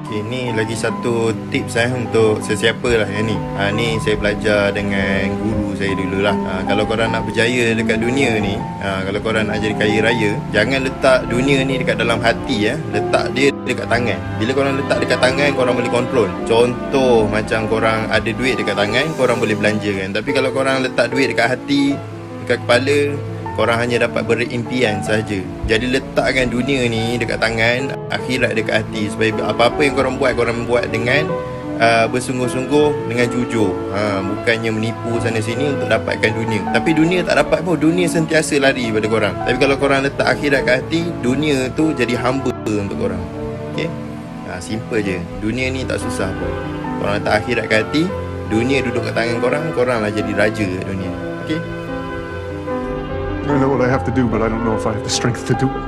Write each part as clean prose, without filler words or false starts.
Okay, ni lagi satu tips untuk sesiapa lah yang ni. Ni saya belajar dengan guru saya dulu lah. Kalau korang nak berjaya dekat dunia ni, kalau korang nak jadi kaya raya, jangan letak dunia ni dekat dalam hati ya. Letak dia dekat tangan. Bila korang letak dekat tangan, korang boleh kontrol. Contoh macam korang ada duit dekat tangan, korang boleh belanja kan. Tapi kalau korang letak duit dekat hati, dekat kepala, korang hanya dapat berimpian saja. Jadi letakkan dunia ni dekat tangan, akhirat dekat hati. Supaya apa-apa yang korang buat dengan bersungguh-sungguh, dengan jujur. Bukannya menipu sana sini untuk dapatkan dunia. Tapi dunia tak dapat pun. Dunia sentiasa lari pada korang. Tapi kalau korang letak akhirat kat hati, dunia tu jadi hamba untuk korang. Okay? Simple je. Dunia ni tak susah pun. Korang letak akhirat kat hati, dunia duduk kat tangan korang, korang lah jadi raja kat dunia. Okay? I know what I have to do, but I don't know if I have the strength to do it.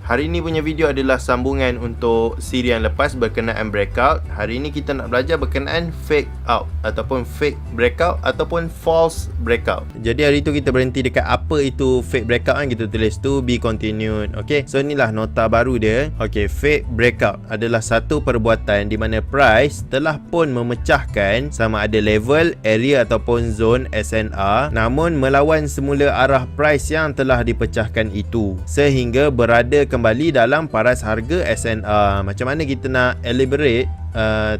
Hari ni punya video adalah sambungan untuk siri yang lepas berkenaan breakout. Hari ni kita nak belajar berkenaan fake out ataupun fake breakout ataupun false breakout. Jadi hari tu kita berhenti dekat apa itu fake breakout kan, kita tulis to be continued. Okay, so inilah nota baru dia. Okay, fake breakout adalah satu perbuatan di mana price telah pun memecahkan sama ada level, area ataupun zone SNR, namun melawan semula arah price yang telah dipecahkan itu sehingga berada kembali dalam paras harga SNR. Macam mana kita nak elaborate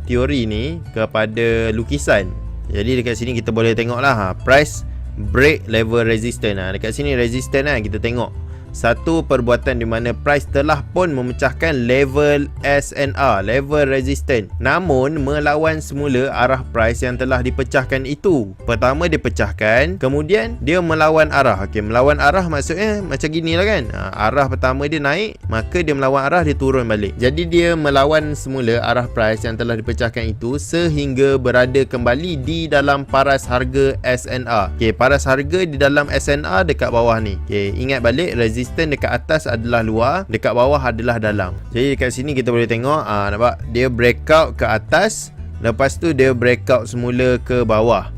teori ni kepada lukisan? Jadi dekat sini kita boleh tengok lah price break level resistance. Dekat sini resistance kita tengok satu perbuatan di mana price telah pun memecahkan level SNR, level resistance, namun melawan semula arah price yang telah dipecahkan itu. Pertama dia pecahkan, kemudian dia melawan arah. Okey, melawan arah maksudnya macam gini lah kan. Arah pertama dia naik, maka dia melawan arah, dia turun balik. Jadi dia melawan semula arah price yang telah dipecahkan itu sehingga berada kembali di dalam paras harga SNR. Okey, paras harga di dalam SNR dekat bawah ni. Okey, ingat balik resistance dekat atas adalah luar, dekat bawah adalah dalam. Jadi dekat sini kita boleh tengok, nampak dia breakout ke atas, lepas tu dia breakout semula ke bawah.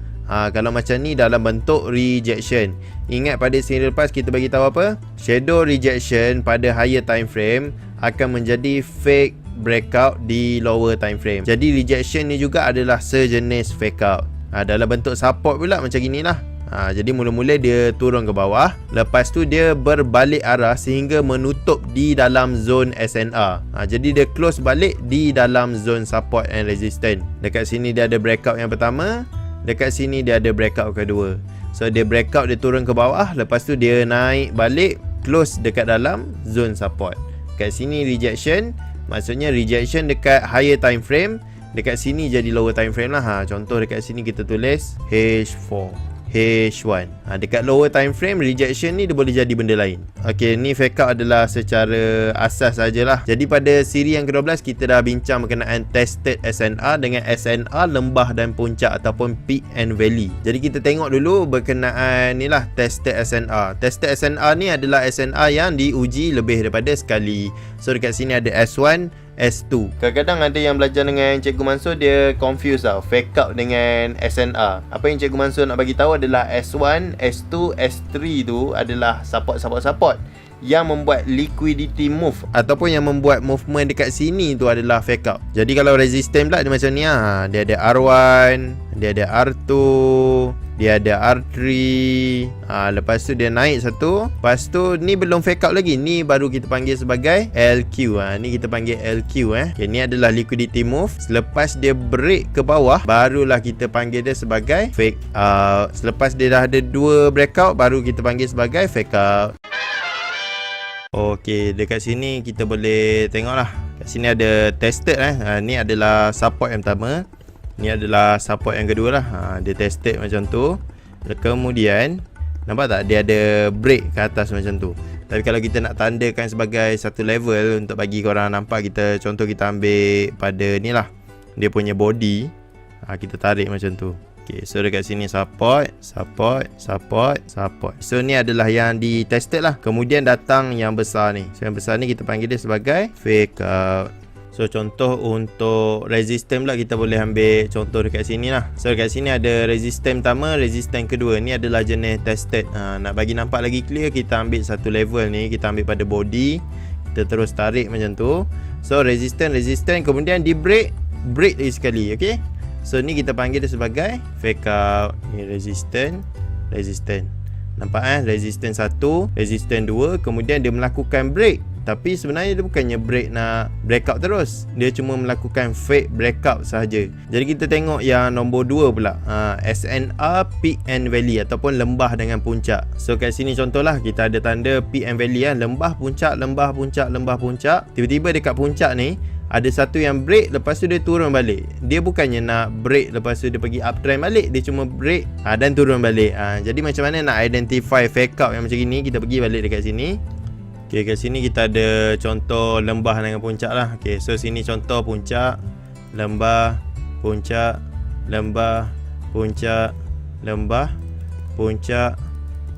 Kalau macam ni dalam bentuk rejection. Ingat pada seri lepas kita bagi tahu apa? Shadow rejection pada higher time frame akan menjadi fake breakout di lower time frame. Jadi rejection ni juga adalah sejenis fake out. Dalam bentuk support pula macam ginilah. Jadi mula-mula dia turun ke bawah, lepas tu dia berbalik arah sehingga menutup di dalam zone SNR. Jadi dia close balik di dalam zone support and resistance. Dekat sini dia ada breakout yang pertama, dekat sini dia ada breakout kedua. So dia breakout, dia turun ke bawah, lepas tu dia naik balik, close dekat dalam zone support. Dekat sini rejection, maksudnya rejection dekat higher time frame, dekat sini jadi lower time frame lah. Contoh dekat sini kita tulis H4, H1. Dekat lower time frame rejection ni dia boleh jadi benda lain. Okey, ni fake out adalah secara asas sajalah. Jadi pada siri yang ke-12 kita dah bincang berkenaan tested SNR dengan SNR lembah dan puncak ataupun peak and valley. Jadi kita tengok dulu berkenaan ni lah tested SNR. Tested SNR ni adalah SNR yang diuji lebih daripada sekali. So dekat sini ada S1, S2. Kadang-kadang ada yang belajar dengan Cikgu Mansur, dia confuse tau fake out dengan SNR. Apa yang Cikgu Mansur nak bagi tahu adalah S1, S2, S3 tu adalah support yang membuat liquidity move ataupun yang membuat movement dekat sini tu adalah fake out. Jadi kalau resistance pula dia macam ni dia ada R1, dia ada R2, dia ada R3, lepas tu dia naik satu, lepas tu ni belum fake out lagi, ni baru kita panggil sebagai LQ. Ni kita panggil LQ. Okay, ni adalah liquidity move. Selepas dia break ke bawah, barulah kita panggil dia sebagai fake out. Selepas dia dah ada dua breakout, baru kita panggil sebagai fake out. Okey, dekat sini kita boleh tengok lah. Kat sini ada tested ni adalah support yang pertama, ni adalah support yang kedua lah. Dia tested macam tu. Kemudian nampak tak dia ada break ke atas macam tu. Tapi kalau kita nak tandakan sebagai satu level untuk bagi korang nampak, kita contoh kita ambil pada ni lah, dia punya body. Kita tarik macam tu. Okay, so dekat sini support. So ni adalah yang di tested lah. Kemudian datang yang besar ni. So yang besar ni kita panggil dia sebagai fake out. So contoh untuk resistance pula kita boleh ambil contoh dekat sini lah. So dekat sini ada resistance pertama, resistance kedua. Ni adalah jenis tested. Nak bagi nampak lagi clear, kita ambil satu level ni, kita ambil pada body, kita terus tarik macam tu. So resistance, kemudian di break lagi sekali. Okay, so ni kita panggil dia sebagai fake out. Ni resistance. Nampak resistance 1, resistance 2, kemudian dia melakukan break. Tapi sebenarnya dia bukannya nak breakout terus. Dia cuma melakukan fake breakout sahaja. Jadi kita tengok yang nombor 2 pula. SNR peak and valley ataupun lembah dengan puncak. So kat sini contohlah kita ada tanda peak and valley lembah puncak. Tiba-tiba dekat puncak ni ada satu yang break, lepas tu dia turun balik. Dia bukannya nak break lepas tu dia pergi uptrend balik, dia cuma break dan turun balik. Jadi macam mana nak identify fake out yang macam ni? Kita pergi balik dekat sini. Okay, kat sini kita ada contoh lembah dengan puncak lah. Okay, so sini contoh puncak, lembah, puncak, lembah, puncak, lembah, puncak,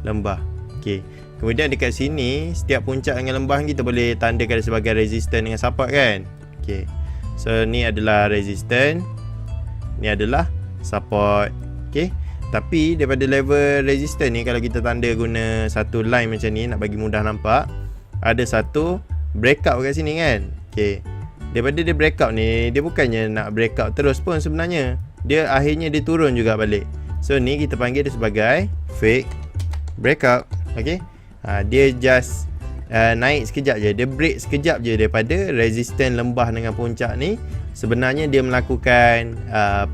lembah. Okay, kemudian dekat sini setiap puncak dengan lembah kita boleh tandakan sebagai resistance dengan support kan. Okay, so ni adalah resistance, ni adalah support. Okay, tapi daripada level resistance ni, kalau kita tanda guna satu line macam ni nak bagi mudah nampak, ada satu breakout kat sini kan. Okay, daripada dia breakout ni, dia bukannya nak breakout terus pun sebenarnya. Dia akhirnya dia turun juga balik. So ni kita panggil dia sebagai fake breakout. Okay, dia just naik sekejap je, dia break sekejap je daripada resistance lembah dengan puncak ni. Sebenarnya dia melakukan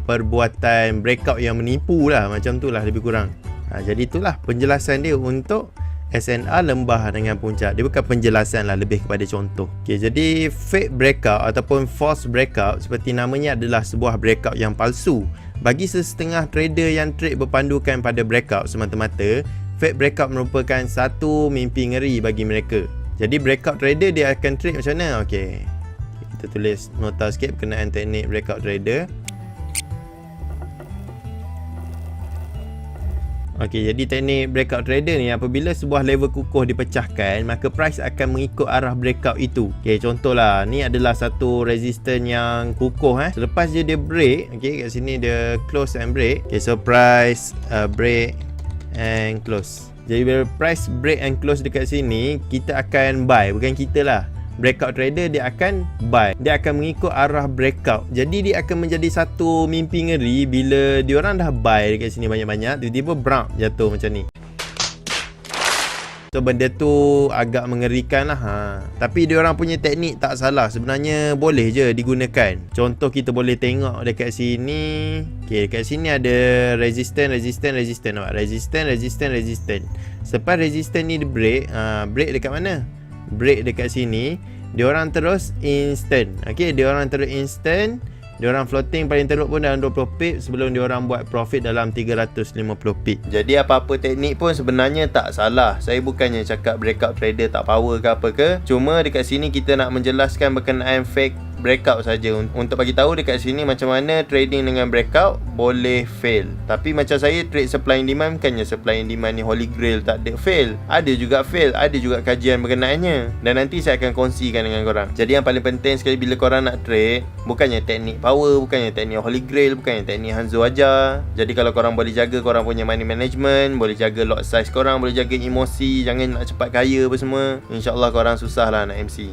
perbuatan breakout yang menipu lah, macam tu lah lebih kurang. Jadi itulah penjelasan dia untuk SNR lembah dengan puncak. Dia bukan penjelasan lah, lebih kepada contoh. Okay, jadi fake breakout ataupun false breakout seperti namanya adalah sebuah breakout yang palsu. Bagi sesetengah trader yang trade berpandukan pada breakout semata-mata, fake breakout merupakan satu mimpi ngeri bagi mereka. Jadi breakout trader dia akan trade macam mana? Okey, kita tulis nota sikit berkenaan teknik breakout trader. Okey, jadi teknik breakout trader ni, apabila sebuah level kukuh dipecahkan, maka price akan mengikut arah breakout itu. Okey, contohlah ni adalah satu resistance yang kukuh Selepas dia break, okey, kat sini dia close and break. Okey, so price break and close. Jadi bila price break and close dekat sini, kita akan buy. Bukan kita lah, breakout trader dia akan buy. Dia akan mengikut arah breakout. Jadi dia akan menjadi satu mimpi ngeri bila diorang dah buy dekat sini banyak-banyak, tiba-tiba brak jatuh macam ni. So benda tu agak mengerikan lah. Tapi diorang punya teknik tak salah, sebenarnya boleh je digunakan. Contoh kita boleh tengok dekat sini. Okay, dekat sini ada resistance. Nampak? Resistance. Selepas resistance ni dia break, break dekat mana? Break dekat sini. Diorang terus instant. Okay, diorang terus instant. Diorang floating paling teruk pun dalam 20 pip sebelum diorang buat profit dalam 350 pip. Jadi apa-apa teknik pun sebenarnya tak salah. Saya bukannya cakap breakout trader tak power ke apa ke. Cuma dekat sini kita nak menjelaskan berkenaan fake breakout saja, untuk bagi tahu dekat sini macam mana trading dengan breakout boleh fail. Tapi macam saya trade supply and demand, bukannya supply and demand ni holy grail tak ada fail. Ada juga fail, ada juga kajian berkenaannya, dan nanti saya akan kongsikan dengan korang. Jadi yang paling penting sekali bila korang nak trade, bukannya teknik power, bukannya teknik holy grail, bukannya teknik Hanzo aja. Jadi kalau korang boleh jaga korang punya money management, boleh jaga lot size korang, boleh jaga emosi, jangan nak cepat kaya apa semua, InsyaAllah korang susah lah nak MC.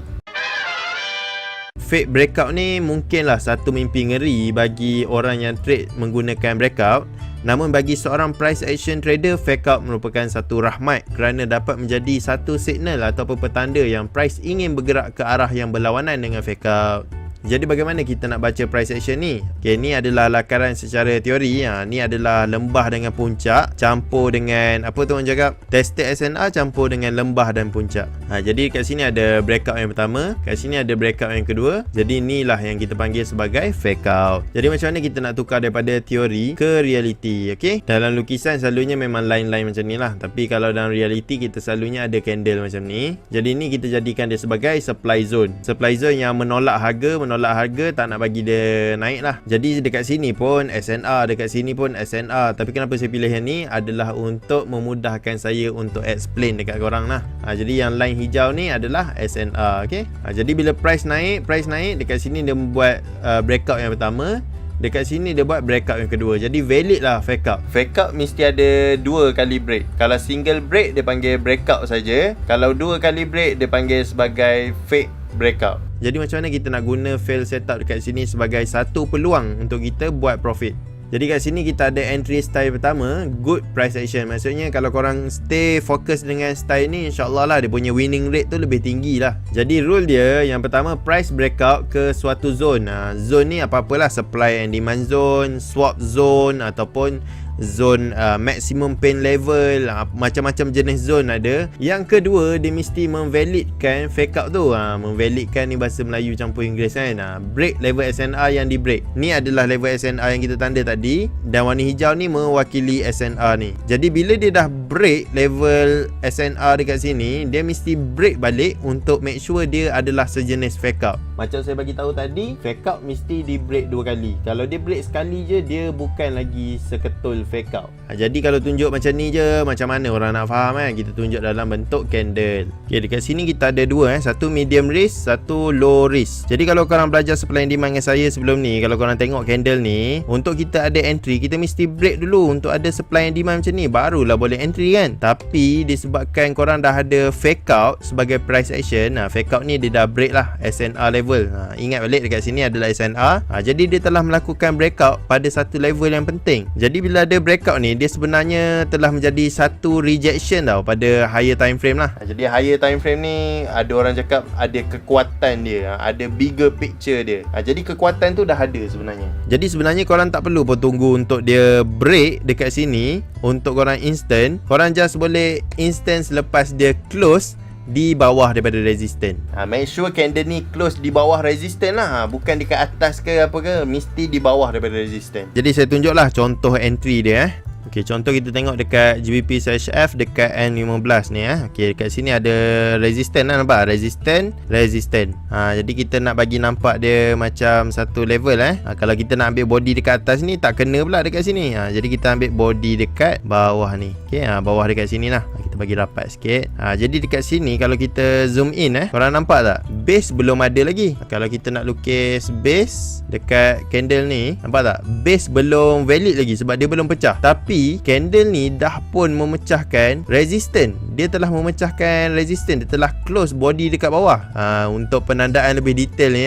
Fake breakout ni mungkinlah satu mimpi ngeri bagi orang yang trade menggunakan breakout. Namun bagi seorang price action trader, fake out merupakan satu rahmat kerana dapat menjadi satu signal ataupun petanda yang price ingin bergerak ke arah yang berlawanan dengan fake out. Jadi bagaimana kita nak baca price action ni? Okay, ni adalah lakaran secara teori. Ni adalah lembah dengan puncak campur dengan apa tu orang cakap? Tested SNR campur dengan lembah dan puncak. Jadi kat sini ada breakout yang pertama, kat sini ada breakout yang kedua. Jadi inilah yang kita panggil sebagai fake out. Jadi macam mana kita nak tukar daripada teori ke reality? Okay, dalam lukisan selalunya memang line-line macam ni lah. Tapi kalau dalam reality kita selalunya ada candle macam ni. Jadi ni kita jadikan dia sebagai supply zone. Supply zone yang menolak harga, menolak menolak harga, tak nak bagi dia naik lah. Jadi dekat sini pun SNR, dekat sini pun SNR. Tapi kenapa saya pilih yang ni adalah untuk memudahkan saya untuk explain dekat korang lah. Jadi yang line hijau ni adalah SNR. Okay? Jadi bila price naik dekat sini dia membuat breakout yang pertama. Dekat sini dia buat breakout yang kedua. Jadi valid lah fake out. Fake out mesti ada 2 kali break. Kalau single break dia panggil breakout saja. Kalau 2 kali break dia panggil sebagai fake breakout. Jadi macam mana kita nak guna fail setup dekat sini sebagai satu peluang untuk kita buat profit. Jadi kat sini kita ada entry style pertama, good price action. Maksudnya kalau korang stay fokus dengan style ni, insyaAllah lah dia punya winning rate tu lebih tinggi lah. Jadi rule dia yang pertama, price breakout ke suatu zone. Zone ni apa-apalah, supply and demand zone, swap zone ataupun zone maximum pain level, macam-macam jenis zone ada. Yang kedua, dia mesti memvalidkan fake out tu. Memvalidkan ni bahasa Melayu campur Inggeris kan. Break level SNR yang di break. Ni adalah level SNR yang kita tanda tadi, dan warna hijau ni mewakili SNR ni. Jadi bila dia dah break level SNR dekat sini, dia mesti break balik untuk make sure dia adalah sejenis fake out. Macam saya bagi tahu tadi, fake out mesti di break 2 kali. Kalau dia break sekali je, dia bukan lagi seketul fake out. Jadi kalau tunjuk macam ni je, macam mana orang nak faham kan? Kita tunjuk dalam bentuk candle. Okay, dekat sini kita ada 2 satu medium risk, satu low risk. Jadi kalau korang belajar supply and demand dengan saya sebelum ni, kalau korang tengok candle ni, untuk kita ada entry, kita mesti break dulu untuk ada supply and demand macam ni, barulah boleh entry kan. Tapi disebabkan korang dah ada fake out sebagai price action, fake out ni dia dah break lah SNR level. Ingat balik dekat sini adalah SNR. Jadi dia telah melakukan breakout pada satu level yang penting. Jadi bila ada breakout ni, dia sebenarnya telah menjadi satu rejection tau pada higher time frame lah. Jadi higher time frame ni ada orang cakap ada kekuatan dia, ada bigger picture dia. Jadi kekuatan tu dah ada sebenarnya. Jadi sebenarnya korang tak perlu pun tunggu untuk dia break dekat sini untuk korang instant. Korang just boleh instant selepas dia close di bawah daripada resistance. Make sure candle ni close di bawah resistance lah, bukan dekat atas ke apa ke, mesti di bawah daripada resistance. Jadi saya tunjuklah contoh entry dia. Okey, contoh kita tengok dekat GBP /F dekat N15 ni Okey, dekat sini ada resistance lah, nampak? Resistance. Jadi kita nak bagi nampak dia macam satu level kalau kita nak ambil body dekat atas ni, tak kena pula dekat sini. Jadi kita ambil body dekat bawah ni. Okey, bawah dekat sini lah. Kita bagi rapat sikit. Jadi dekat sini kalau kita zoom in korang nampak tak? Base belum ada lagi. Kalau kita nak lukis base dekat candle ni, nampak tak? Base belum valid lagi sebab dia belum pecah. Tapi candle ni dah pun memecahkan resistance. Dia telah memecahkan resistance. Dia telah close body dekat bawah. Untuk penandaan lebih detail ni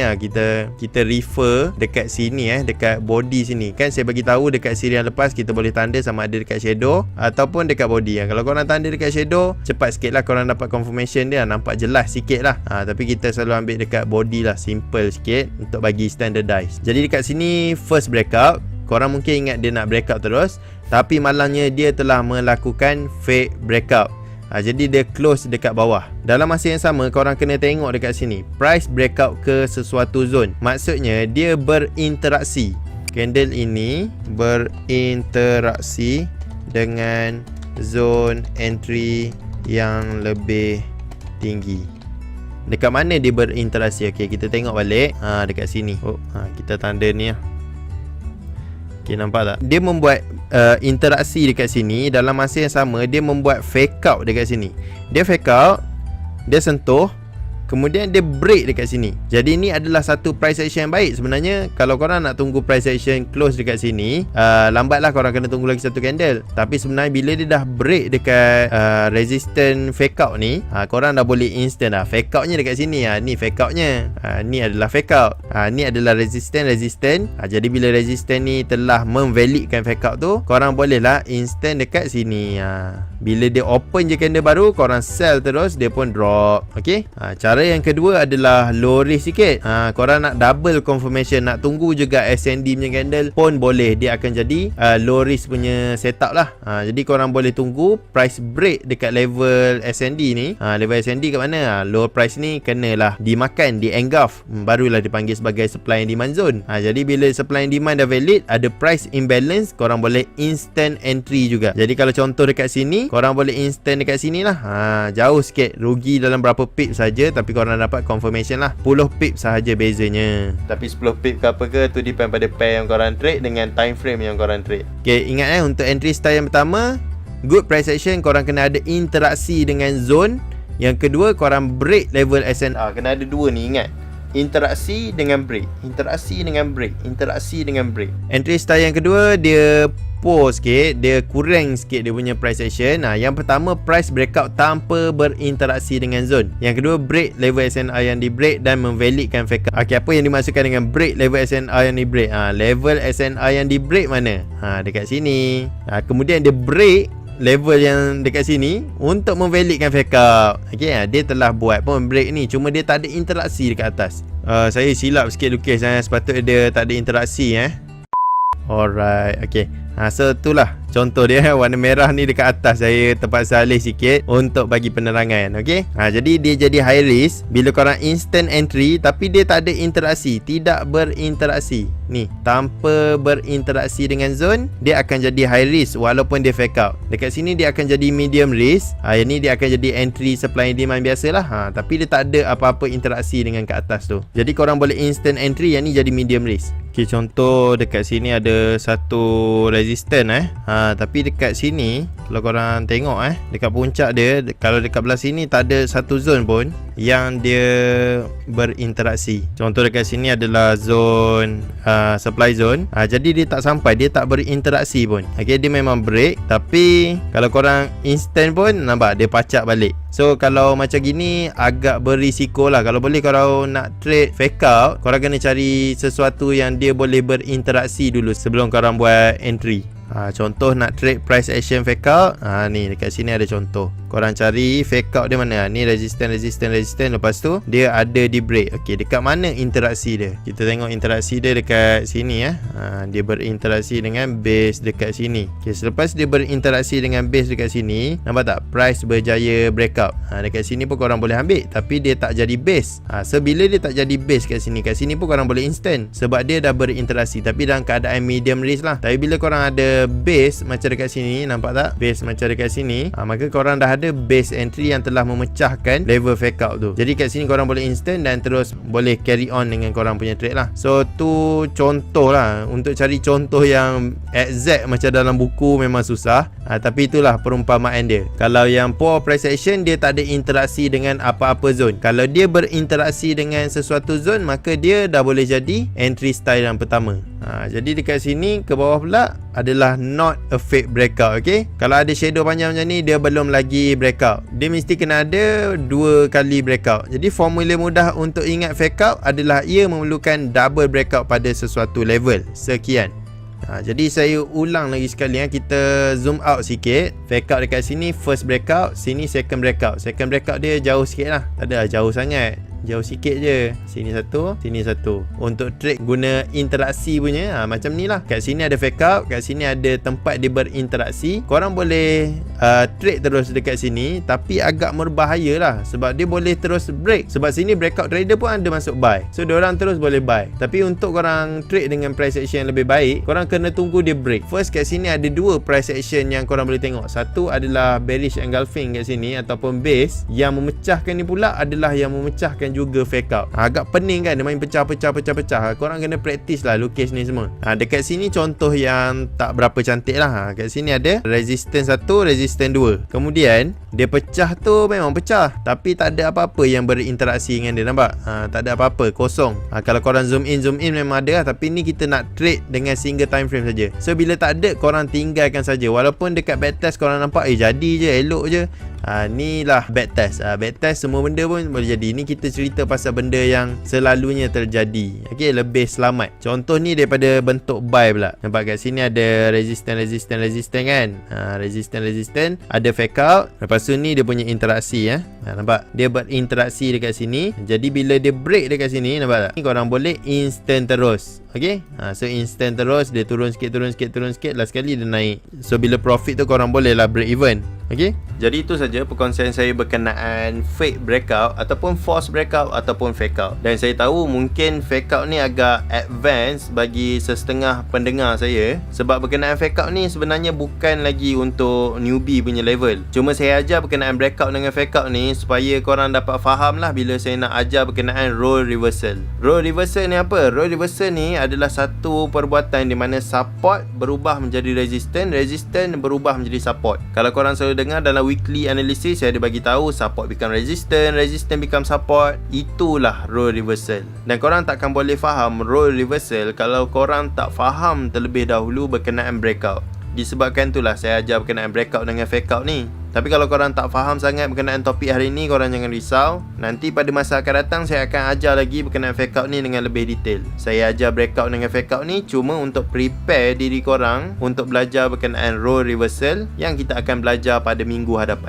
kita refer dekat sini dekat body sini. Kan saya bagi tahu dekat siri yang lepas kita boleh tanda sama ada dekat shadow ataupun dekat body. Kalau korang tanda dekat shadow, cepat sikit lah korang dapat confirmation dia, nampak jelas sikit lah. Tapi kita selalu ambil dekat body lah, simple sikit untuk bagi standardize. Jadi dekat sini first breakout, korang mungkin ingat dia nak breakout terus, tapi malangnya dia telah melakukan fake breakout. Jadi dia close dekat bawah. Dalam masa yang sama, korang kena tengok dekat sini, price breakout ke sesuatu zone. Maksudnya dia berinteraksi. Candle ini berinteraksi dengan zone entry yang lebih tinggi. Dekat mana dia berinteraksi? Okey, kita tengok balik. Dekat sini. Kita tanda ni Okay, nampak tak? Dia membuat interaksi dekat sini. Dalam masa yang sama, dia membuat fake out dekat sini. Dia fake out, dia sentuh, kemudian dia break dekat sini. Jadi ni adalah satu price action yang baik. Sebenarnya kalau korang nak tunggu price action close dekat sini, lambatlah korang kena tunggu lagi satu candle. Tapi sebenarnya bila dia dah break dekat resistance fake out ni, korang dah boleh instant lah. Fake outnya dekat sini. Ni fake outnya. Ni adalah fake out. Ni adalah resistance. Jadi bila resistance ni telah memvalidkan fake out tu, korang boleh lah instant dekat sini. Bila dia open je candle baru, korang sell terus, dia pun drop. Okay, cara yang kedua adalah low risk sikit. Korang nak double confirmation, nak tunggu juga SND punya candle pun boleh. Dia akan jadi low risk punya setup lah. Jadi korang boleh tunggu price break dekat level SND ni. Level SND kat mana? Low price ni kenalah dimakan, di engulf, barulah dipanggil sebagai supply and demand zone. Jadi bila supply and demand dah valid, ada price imbalance, korang boleh instant entry juga. Jadi kalau contoh dekat sini, korang boleh instant dekat sini lah. Jauh sikit, rugi dalam berapa pip saja, tapi tapi korang dapat confirmation lah. 10 pip sahaja bezanya. Tapi 10 pip ke apa ke tu depend pada pair yang korang trade dengan time frame yang korang trade. Okay, ingat untuk entry style yang pertama, good price action, korang kena ada interaksi dengan zone. Yang kedua, korang break level SNR. Kena ada dua ni, ingat. Interaksi dengan break, interaksi dengan break, interaksi dengan break. Entry style yang kedua, dia poor sikit, dia kurang sikit dia punya price action. Yang pertama, price breakout tanpa berinteraksi dengan zone. Yang kedua, break level SNR yang di break dan memvalidkan fake out. Okay, apa yang dimaksudkan dengan break level SNR yang di break? Level SNR yang di break mana? Dekat sini. Kemudian dia break level yang dekat sini untuk memvalidkan fake out. Okay, dia telah buat pun break ni, cuma dia tak ada interaksi dekat atas. Saya silap sikit lukis, sepatutnya dia tak ada interaksi. Alright, okay. So itulah contoh dia. Warna merah ni dekat atas saya terpaksa alih sikit untuk bagi penerangan. Okay, jadi dia jadi high risk bila korang instant entry tapi dia tak ada interaksi, tidak berinteraksi. Ni, tanpa berinteraksi dengan zone, dia akan jadi high risk walaupun dia fake out. Dekat sini dia akan jadi medium risk. Yang ni dia akan jadi entry supply and demand biasalah. Tapi dia tak ada apa-apa interaksi dengan kat atas tu. Jadi korang boleh instant entry, yang ni jadi medium risk. Okay, contoh dekat sini ada satu resistance tapi dekat sini kalau korang tengok dekat puncak dia, kalau dekat belah sini tak ada satu zone pun yang dia berinteraksi. Contoh dekat sini adalah zone supply zone. Jadi dia tak sampai, dia tak berinteraksi pun. Okay, dia memang break, tapi kalau korang instant pun nampak dia pacak balik. So kalau macam gini agak berisiko lah. Kalau boleh korang nak trade fake out, korang kena cari sesuatu yang dia boleh berinteraksi dulu sebelum korang buat entry. Contoh nak trade price action fake out, ni dekat sini ada contoh. Korang cari fake out dia mana. Ni resistance. Lepas tu dia ada di break. Okey, dekat mana interaksi dia? Kita tengok interaksi dia dekat sini. Dia berinteraksi dengan base dekat sini. Okey, selepas dia berinteraksi dengan base dekat sini, nampak tak? Price berjaya breakout. Dekat sini pun korang boleh ambil, tapi dia tak jadi base. So bila dia tak jadi base kat sini pun korang boleh instant sebab dia dah berinteraksi, tapi dalam keadaan medium risk lah. Tapi bila korang ada base macam dekat sini, nampak tak? Base macam dekat sini, maka korang dah ada base entry yang telah memecahkan level fake out tu. Jadi kat sini korang boleh instant dan terus boleh carry on dengan korang punya trade lah. So tu contoh lah. Untuk cari contoh yang exact macam dalam buku memang susah. Tapi itulah perumpamaan dia. Kalau yang poor price action, dia tak ada interaksi dengan apa-apa zone. Kalau dia berinteraksi dengan sesuatu zone, maka dia dah boleh jadi entry style yang pertama. Jadi dekat sini ke bawah pula adalah not a fake breakout. Okay, kalau ada shadow panjang macam ni, dia belum lagi breakout. Dia mesti kena ada 2 kali breakout. Jadi formula mudah untuk ingat fake out adalah ia memerlukan double breakout pada sesuatu level sekian. Jadi saya ulang lagi sekali. Kita zoom out sikit. Fake out dekat sini first breakout, sini second breakout. Second breakout dia jauh sikit lah. Tak ada jauh sangat, jauh sikit je. Sini satu, sini satu. Untuk trade guna interaksi punya, macam ni lah. Kat sini ada fake out, kat sini ada tempat dia berinteraksi. Korang boleh trade terus dekat sini, tapi agak berbahaya lah sebab dia boleh terus break. Sebab sini breakout trader pun ada masuk buy, so diorang terus boleh buy. Tapi untuk korang trade dengan price action yang lebih baik, korang kena tunggu dia break. First, kat sini ada 2 price action yang korang boleh tengok. Satu adalah bearish engulfing kat sini ataupun base. Yang memecahkan ni pula adalah yang memecahkan juga fake out. Agak pening kan, dia main pecah-pecah. Korang kena practice lah lukis ni semua. Dekat sini contoh yang tak berapa cantik lah. Kat sini ada resistance 1, resistance 2. Kemudian dia pecah tu memang pecah, tapi tak ada apa-apa yang berinteraksi dengan dia. Nampak? Tak ada apa-apa, kosong. Kalau korang zoom in memang ada lah. Tapi ni kita nak trade dengan single time frame saja. So bila tak ada, korang tinggalkan saja. Walaupun dekat backtest korang nampak jadi je, elok je. Ni lah backtest. Backtest semua benda pun boleh jadi. Ni kita cerita pasal benda yang selalunya terjadi. Okay, lebih selamat. Contoh ni daripada bentuk buy pula. Nampak kat sini ada resistance kan. Resistance ada fake out. Lepas tu ni dia punya interaksi. Nampak? Dia berinteraksi dekat sini. Jadi bila dia break dekat sini, nampak tak? Ni korang boleh instant terus. Okay, so instant terus. Dia turun sikit. Last sekali dia naik. So bila profit tu korang boleh lah break even. Okey, jadi itu saja perkongsian saya berkenaan fake breakout ataupun false breakout ataupun fake out. Dan saya tahu mungkin fake out ni agak advance bagi setengah pendengar saya, sebab berkenaan fake out ni sebenarnya bukan lagi untuk newbie punya level. Cuma saya ajar berkenaan breakout dengan fake out ni supaya korang dapat faham lah bila saya nak ajar berkenaan role reversal. Role reversal ni apa? Role reversal ni adalah satu perbuatan di mana support berubah menjadi resistance, resistance berubah menjadi support. Kalau korang selalu dengar dalam weekly analysis, saya ada bagi tahu support become resistance, resistance become support. Itulah role reversal. Dan korang takkan boleh faham role reversal kalau korang tak faham terlebih dahulu berkenaan breakout. Disebabkan itulah saya ajar berkenaan breakout dengan fake out ni. Tapi kalau korang tak faham sangat berkenaan topik hari ni, korang jangan risau. Nanti pada masa akan datang saya akan ajar lagi berkenaan fake out ni dengan lebih detail. Saya ajar breakout dengan fake out ni cuma untuk prepare diri korang untuk belajar berkenaan role reversal yang kita akan belajar pada minggu hadapan.